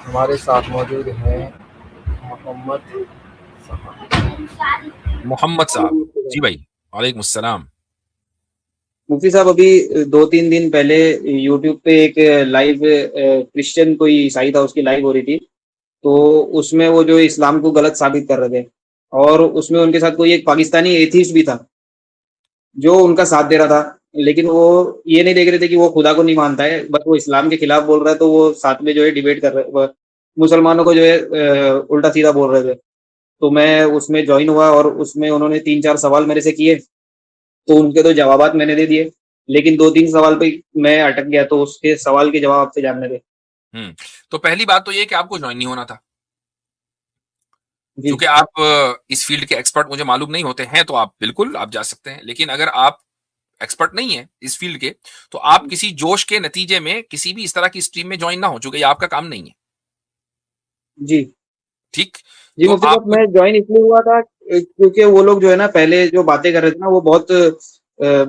हमारे साथ मौजूद हैं मोहम्मद साहब। मोहम्मद साहब। जी भाई, वालेकुम अस्सलाम। मुफ्ती साहब, अभी 2-3 दिन पहले यूट्यूब पे एक लाइव क्रिश्चियन कोई ईसाई था, उसकी लाइव हो रही थी। तो उसमें वो जो इस्लाम को गलत साबित कर रहे थे, और उसमें उनके साथ कोई एक पाकिस्तानी एथीस्ट भी था जो उनका साथ दे रहा था। लेकिन वो ये नहीं देख रहे थे कि वो खुदा को नहीं मानता है, बस वो इस्लाम के खिलाफ बोल रहा है। तो वो साथ में जो है डिबेट कर रहे, मुसलमानों को जो है उल्टा सीधा बोल रहे थे। तो मैं उसमें ज्वाइन हुआ और उसमें उन्होंने 3-4 सवाल मेरे से किए। तो उनके तो जवाबात मैंने दे दिए, लेकिन 2-3 सवाल पे मैं अटक गया, तो उसके सवाल के जवाब आपसे जानने थे। तो पहली बात तो ये कि आपको ज्वाइन नहीं होना था, जी। क्योंकि आप इस फील्ड के एक्सपर्ट मुझे मालूम नहीं होते हैं। तो आप बिल्कुल आप जा सकते हैं, लेकिन अगर आप एक्सपर्ट नहीं है इस फील्ड के, तो आप किसी जोश के नतीजे में किसी भी इस तरह की स्ट्रीम में ज्वाइन ना हो, चूंकि ये आपका काम नहीं है। जी। ठीक। जी तो मुफ्ती साहब, आपको मैं ज्वाइन इसलिए हुआ था क्योंकि वो लोग जो है ना, पहले जो बातें कर रहे थे ना, वो बहुत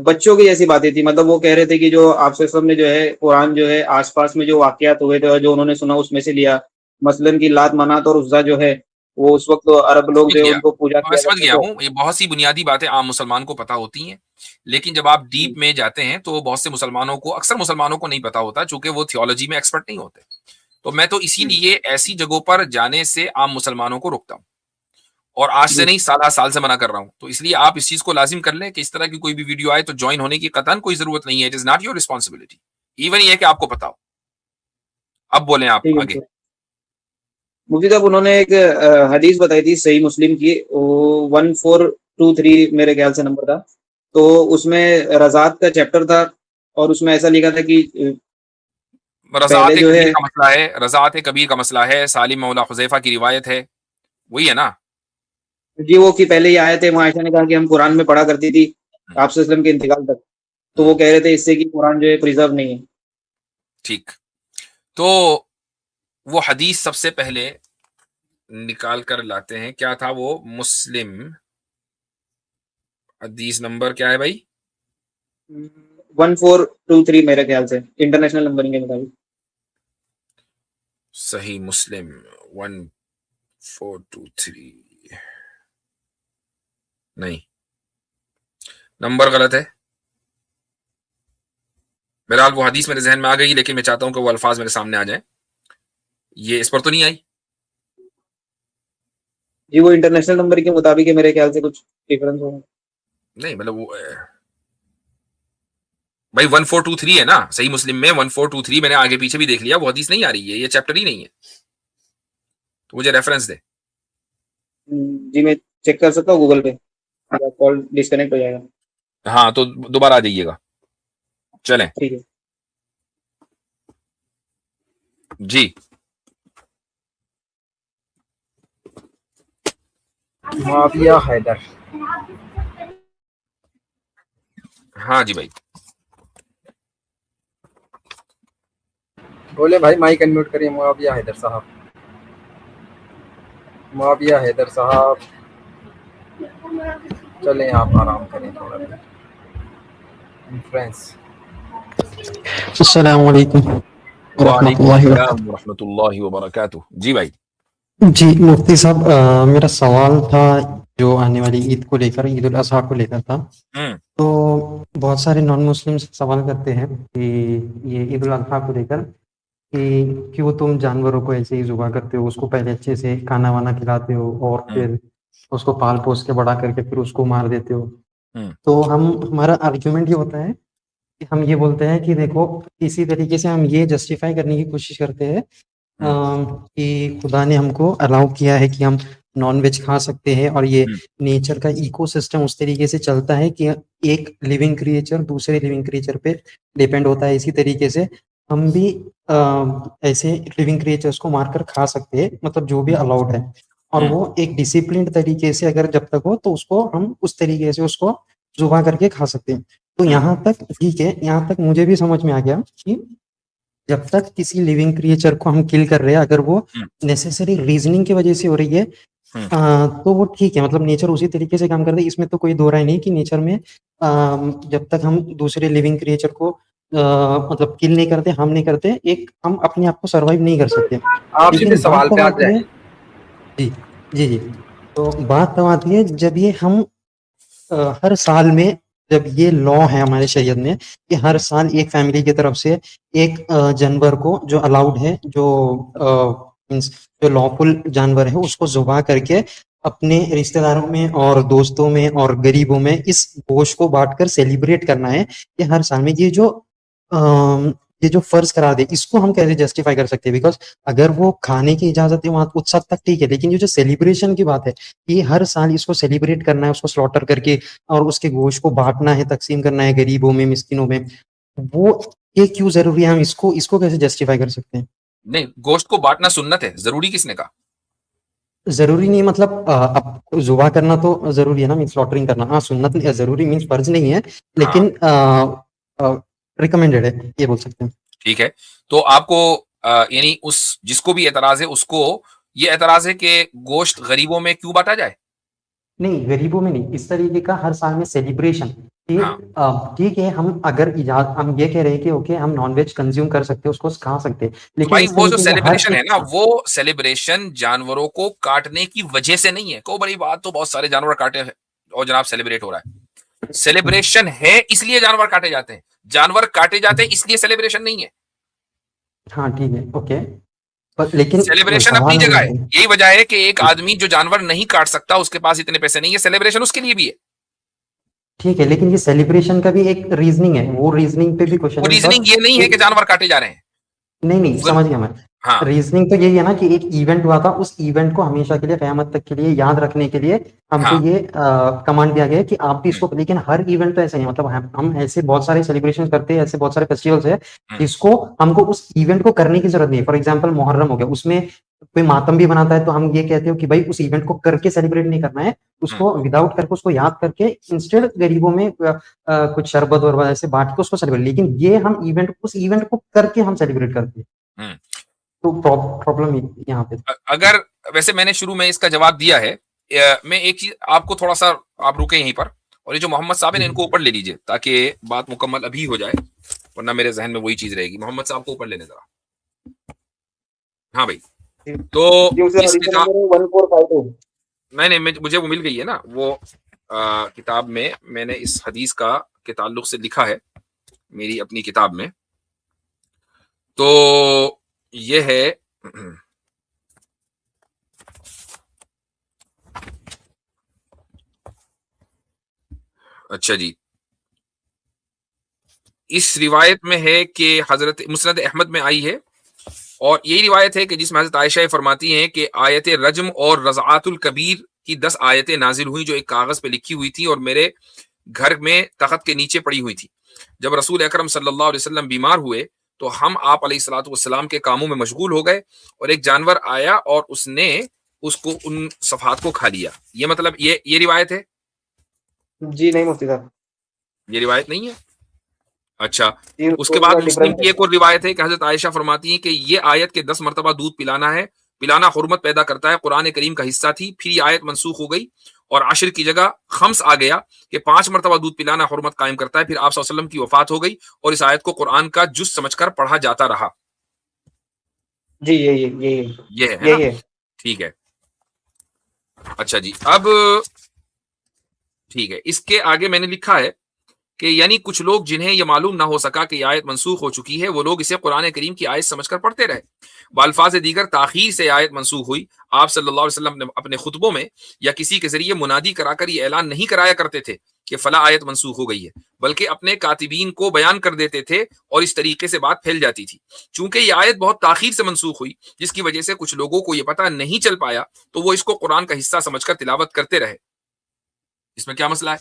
बच्चों की जैसी बातें थी। मतलब वो कह रहे थे कि जो आप सब ने जो है कुरान जो है आसपास में जो वाकयात हुए थे और जो उन्होंने सुना उसमें से लिया। मसलन की लात मनात और उज्जा जो है, वो उस वक्त तो अरब लोग समझ जो है गया, उनको पूजा मैं किया समझ करते गया थे। हूं। ये बहुत सी बुनियादी बातें आम मुसलमान को पता होती हैं, लेकिन जब आप डीप में जाते हैं तो बहुत से मुसलमानों को, अक्सर मुसलमानों को नहीं पता होता, चूंकि वो थियोलॉजी में एक्सपर्ट नहीं होते। तो मैं तो इसीलिए ऐसी जगहों पर जाने से आम मुसलमानों को रोकता हूं, और आज से जी। नहीं, साल साल से मना कर रहा हूं। तो इसलिए आप इस चीज को लाजिम कर लें कि इस तरह की कोई भी वीडियो आए तो ज्वाइन होने की कतई कोई जरूरत नहीं है। It is not your responsibility. Even ये कि आपको पता हो। अब बोलें आप ठीक है आगे। मुफ्ती। मुफ्ती साहब, उन्होंने एक हदीस बताई थी सही मुस्लिम की, वो 1423 मेरे ख्याल से नंबर था। तो उसमें रज़ात का चैप्टर था, और उसमें ऐसा लिखा था कि रज़ात पहले जो है। कबीर का मसला है, रज़ात कबीर का मसला है, सालिम मौला हुज़ैफा की रिवायत है, वही है ना? जी, वो कि पहले ये आए थे, वहाँ आयशा ने कहा कि हम कुरान में पढ़ा करती थी आप सल्लल्लाहु अलैहि वसल्लम के इंतकाल तक। तो वो हम्म, कह रहे थे इससे कि कुरान जो है प्रिजर्व नहीं है। ठीक। तो वो हदीस सबसे पहले निकाल कर लाते हैं। क्या था वो? मुस्लिम हदीस नंबर क्या है भाई? 1423 मेरे ख्याल से, इंटरनेशनल नंबरिंग के मुताबिक। सही मुस्लिम 1423। नहीं, नंबर गलत है। बहरहाल वो हदीस मेरे जहन में आ गई, लेकिन मैं चाहता हूं कि वो अल्फाज मेरे सामने आ जाए। ये इस पर तो नहीं आई? जी, वो इंटरनेशनल नंबरिंग के मुताबिक है, मेरे ख्याल से कुछ डिफरेंस होगा। नहीं, मतलब वो भाई 1423 है ना सही मुस्लिम में? 1423 मैंने आगे पीछे भी देख लिया, वो हदीस नहीं आ रही है, ये चैप्टर ही नहीं है। तो मुझे रेफरेंस दे। जी, मैं चेक कर सकता हूँ गूगल पे, कॉल डिस्कनेक्ट हो जाएगा। हाँ, तो दोबारा आ जाइएगा। चलें ठीक है। जी। मुआविया हैदर। हाँ जी भाई। बोले भाई, माइक अनम्यूट करिए। मुआविया हैदर साहब, मुआविया हैदर साहब, चलें आप आराम करें थोड़ा देर। फ्रेंड्स, अस्सलाम वालेकुम वालेकुम रहमतुल्लाहि व अस्सलाम व रहमतुल्लाहि व बरकातुहू। जी भाई। जी मुफ्ती साहब, मेरा सवाल था जो आने वाली ईद को लेकर, ईद उल अज़हा को लेकर था। हम्म। तो बहुत सारे नॉन मुस्लिम सवाल करते हैं कि ये ईद उल अज़हा को लेकर कि क्यों तुम जानवरों को ऐसे ही ज़ुबह करते हो, उसको पहले अच्छे से खाना वाना खिलाते हो और हम्म। फिर उसको पाल पोस के बड़ा करके फिर उसको मार देते हो। हम्म। तो हमारा आर्ग्यूमेंट ये होता है कि हम ये बोलते हैं कि देखो, इसी तरीके से हम ये जस्टिफाई करने की कोशिश करते हैं हम्म। कि खुदा ने हमको अलाउ किया है कि हम नॉन वेज खा सकते हैं, और ये हम्म। नेचर का इकोसिस्टम उस तरीके से चलता है कि एक लिविंग क्रिएचर दूसरे लिविंग क्रिएचर पे डिपेंड होता है। इसी तरीके से हम भी ऐसे लिविंग क्रिएचर्स को मारकर खा सकते हैं, मतलब जो भी अलाउड है। और हम्म। वो एक डिसिप्लिन तरीके से अगर जब तक हो तो उसको हम उस तरीके से उसको जुबा करके खा सकते हैं। तो हम्म। यहाँ तक ठीक है, यहाँ तक मुझे भी समझ में आ गया कि जब तक किसी लिविंग क्रिएचर को हम किल कर रहे हैं, अगर वो हम्म। नेसेसरी रीजनिंग की वजह से हो रही है, हम्म। तो वो ठीक है। मतलब नेचर उसी तरीके से काम करता है, इसमें तो कोई दो राय नहीं कि नेचर में जब तक हम दूसरे लिविंग क्रिएचर को मतलब किल नहीं करते, हम नहीं करते, एक हम अपने आप को सर्वाइव नहीं कर सकते। आप सीधे लेकिन सवाल बात पे तब आ आती जाए। है, जी जी जी, तो बात तब आती है जब ये हम हर साल में, जब ये लॉ है हमारे शरीयत में कि हर साल एक फैमिली की तरफ से एक जानवर को जो अलाउड है, जो मीन्स जो लॉफुल जानवर है उसको ज़ुबा करके अपने रिश्तेदारों में और दोस्तों में और गरीबों में इस गोश्त को बांटकर सेलिब्रेट करना है। ये हर साल में ये जो फर्ज करार दे, इसको हम कैसे जस्टिफाई कर सकते हैं? बिकॉज अगर वो खाने की इजाजत है वहां उस हद तक ठीक है, लेकिन ये जो सेलिब्रेशन की बात है, कि हर साल इसको सेलिब्रेट करना है, उसको स्लॉटर करके और उसके गोश्त को बांटना है, तकसीम करना है गरीबों में, मिस्किनों में, वो ये क्यों जरूरी है? हम इसको इसको कैसे जस्टिफाई कर सकते हैं? नहीं, गोश्त को बांटना सुन्नत है, जरूरी किसने कहा? जरूरी नहीं मतलब अब जुबा करना तो जरूरी है ना, मीन स्लॉटरिंग करना, हाँ सुन्नत नहीं, जरूरी मीन्स फर्ज नहीं है, हाँ, लेकिन रिकमेंडेड है, ये बोल सकते हैं। ठीक है। तो आपको यानी उस जिसको भी एतराज है उसको ये एतराज है कि गोश्त गरीबों में क्यों बांटा जाए? नहीं, गरीबों में नहीं, इस तरीके का हर साल में सेलिब्रेशन कि हाँ, ठीक है, हम अगर हम ये कह रहे हैं कि ओके हम नॉनवेज कंज्यूम कर सकते हैं, उसको खा सकते हैं, तो लेकिन भाई इसका वो जो मतलब ये हर सेलिब्रेशन है एक, ना, वो सेलिब्रेशन जानवरों को काटने की वजह से नहीं है। को बड़ी बात, तो बहुत सारे जानवर काटे हैं और जनाब सेलिब्रेट हो रहा है। सेलिब्रेशन है इसलिए जानवर काटे जाते हैं, जानवर काटे जाते हैं इसलिए सेलिब्रेशन नहीं है। हाँ ठीक है, ओके, पर लेकिन सेलिब्रेशन अपनी सवाल जगह है, हम, यही वजह है कि एक आदमी जो जानवर नहीं काट सकता उसके पास इतने पैसे नहीं है, सेलिब्रेशन उसके लिए भी है। ठीक है, लेकिन ये सेलिब्रेशन का भी एक रीजनिंग है, वो रीजनिंग पे भी क्वेश्चन वो है, बिकॉज रीजनिंग ये नहीं है कि जानवर काटे जा रहे हैं। नहीं नहीं, वो- समझ गया मैं। हाँ, रीजनिंग तो यही है ना कि एक इवेंट हुआ था, उस इवेंट को हमेशा के लिए, कयामत तक के लिए याद रखने के लिए हमको हाँ, ये कमांड दिया गया है कि आप भी हम्म, इसको, लेकिन हर इवेंट तो ऐसा नहीं है, मतलब हम ऐसे बहुत सारे सेलिब्रेशन करते हैं, ऐसे बहुत सारे फेस्टिवल्स है हम्म, जिसको हमको उस इवेंट को करने की जरूरत नहीं है। फॉर एग्जाम्पल मुहर्रम हो गया, उसमें कोई मातम भी बनाता है तो हम ये कहते हो कि भाई उस इवेंट को करके सेलिब्रेट नहीं करना है, हम्म, उसको विदाउट करके, उसको याद करके इंस्टेड गरीबों में कुछ शरबत और ऐसे बांट के उसको सेलिब्रेट, लेकिन ये हम इवेंट, उस इवेंट को करके हम सेलिब्रेट करते हैं, हम्म। तो प्रॉब्लम यहाँ पे। अगर वैसे मैंने शुरू में इसका जवाब दिया है, मैं एक चीज आपको थोड़ा सा, आप रुके यहीं पर, और ये जो मोहम्मद साहब है इनको ऊपर ले लीजिए ताकि बात मुकम्मल अभी हो जाए, वरना मेरे जहन में वही चीज रहेगी। मोहम्मद साहब को ऊपर लेने जरा। हाँ भाई, तो जी मुझे इस हदीस किताब, नंबर 1452। नहीं मुझे वो मिल गई है ना, वो किताब में मैंने इस हदीस का के ताल्लुक से लिखा है मेरी अपनी किताब में। तो ये है अच्छा जी, इस रिवायत में है कि हजरत मुस्नद अहमद में आई है, और यही रिवायत है कि जिसमें हजरत आयशा फरमाती हैं कि आयत रजम और रज़आतुल कबीर की 10 आयतें नाजिल हुई जो एक कागज पे लिखी हुई थी और मेरे घर में तख्त के नीचे पड़ी हुई थी। जब रसूल अकरम सल्लल्लाहु अलैहि वसल्लम बीमार हुए तो हम आप अलैहिस्सलातु वस्सलाम के कामों में मशगूल हो गए और एक जानवर आया और उसने उसको उन सफात को खा लिया। ये मतलब ये रिवायत है, जी नहीं मुफ्ती साहब, ये रिवायत नहीं है। अच्छा, जी उसके थोड़ा बाद मुस्लिम डिफरेंट की एक और रिवायत है कि हजरत आयशा फरमाती हैं कि ये आयत के 10 मरतबा दूध पिलाना है, पिलाना हुर्मत पैदा करता है, कुरान करीम का हिस्सा थी। फिर ये आयत मनसूख हो गई और आशिर की जगह खम्स आ गया कि 5 मरतबा दूध पिलाना हुर्मत कायम करता है। फिर आप सल्लल्लाहु अलैहि वसल्लम की वफात हो गई और इस आयत को कुरान का जुज समझकर पढ़ा जाता रहा। जी यही ये है ना? यही है। ठीक है। अच्छा जी, अब ठीक है, इसके आगे मैंने लिखा है कि यानी कुछ लोग जिन्हें यह मालूम ना हो सका कि आयत मंसूख हो चुकी है, वो लोग इसे कुरान करीम की आयत समझकर पढ़ते रहे। बाल्फाज दीगर ताखीर से आयत मंसूख हुई। आप सल्लल्लाहु अलैहि वसल्लम ने अपने खुतबों में या किसी के जरिए मुनादी कराकर ये ऐलान नहीं कराया करते थे कि फला आयत मंसूख हो गई है, बल्कि अपने कातिबीन को बयान कर देते थे और इस तरीके से बात फैल जाती थी। चूंकि ये आयत बहुत ताखीर से मंसूख हुई, जिसकी वजह से कुछ लोगों को यह पता नहीं चल पाया, तो वो इसको कुरान का हिस्सा समझकर तिलावत करते रहे। इसमें क्या मसला है?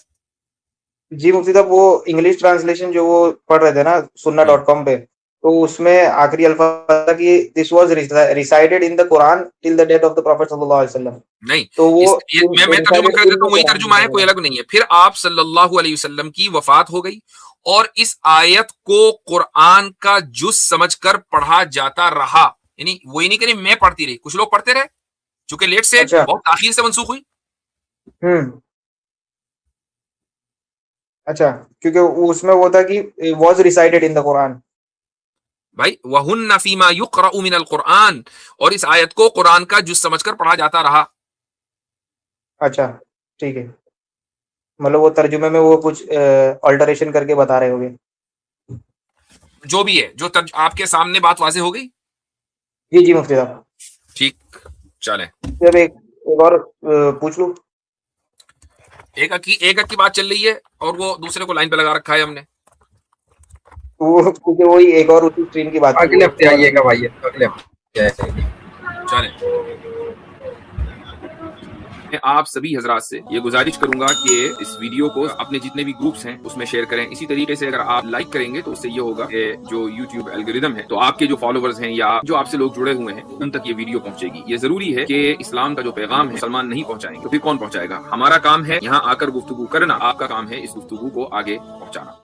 जी मुफ्ती साहब, वो इंग्लिश ट्रांसलेशन जो वो पढ़ रहे थे ना sunna.com पे, तो उसमें आखिरी अल्फाज था कि this was recited in the Quran till the death of the profit सल्लल्लाहु अलैहि वसल्लम। नहीं, तो वो मैं तर्जुमा रिसाइटेड कर इन देता द हूँ, वही कुरान तर्जुमा है, कोई अलग नहीं है। फिर आप सल्लल्लाहु अलैहि वसल्लम की वफात हो गई और इस आयत को कुरान का जुज समझकर पढ़ा जाता रहा। यानी वही नहीं करी मैं पढ़ती रही, कुछ लोग पढ़ते रहे, चूंकि लेट से अच्छा। बहुत आखिर से मंसूख हुई। अच्छा, क्योंकि उसमें वो था कि was recited in the Quran. भाई वहुन्ना फीमा युक़रअ मिनल कुरान, और इस आयत को कुरान का जुज समझकर पढ़ा जाता रहा। अच्छा, ठीक है, मतलब वो तर्जुमे में वो कुछ अल्टरेशन करके बता रहे होंगे। जो भी है, आपके सामने बात वाज़ेह हो गई? जी जी मुफ्ती साहब। ठीक, चलें। जब एक और पूछ लूं। एक हक की बात चल रही है और वो दूसरे को लाइन पे लगा रखा है हमने। वो क्योंकि वही एक और उसी स्ट्रीम की बात अगले हफ्ते आइएगा भाई, अगले हफ्ते आइएगा। चलें। मैं आप सभी हजरात से ये गुजारिश करूंगा कि इस वीडियो को अपने जितने भी ग्रुप्स हैं उसमें शेयर करें। इसी तरीके से अगर आप लाइक करेंगे तो उससे ये होगा कि जो यूट्यूब एल्गोरिदम है, तो आपके जो फॉलोवर्स हैं या जो आपसे लोग जुड़े हुए हैं उन तक ये वीडियो पहुंचेगी। ये जरूरी है कि इस्लाम का जो पैगाम है मुसलमान नहीं पहुंचाएंगे तो फिर कौन पहुंचाएगा? हमारा काम है यहाँ आकर गुफ्तगू करना, आपका काम है इस गुफ्तगू को आगे पहुंचाना।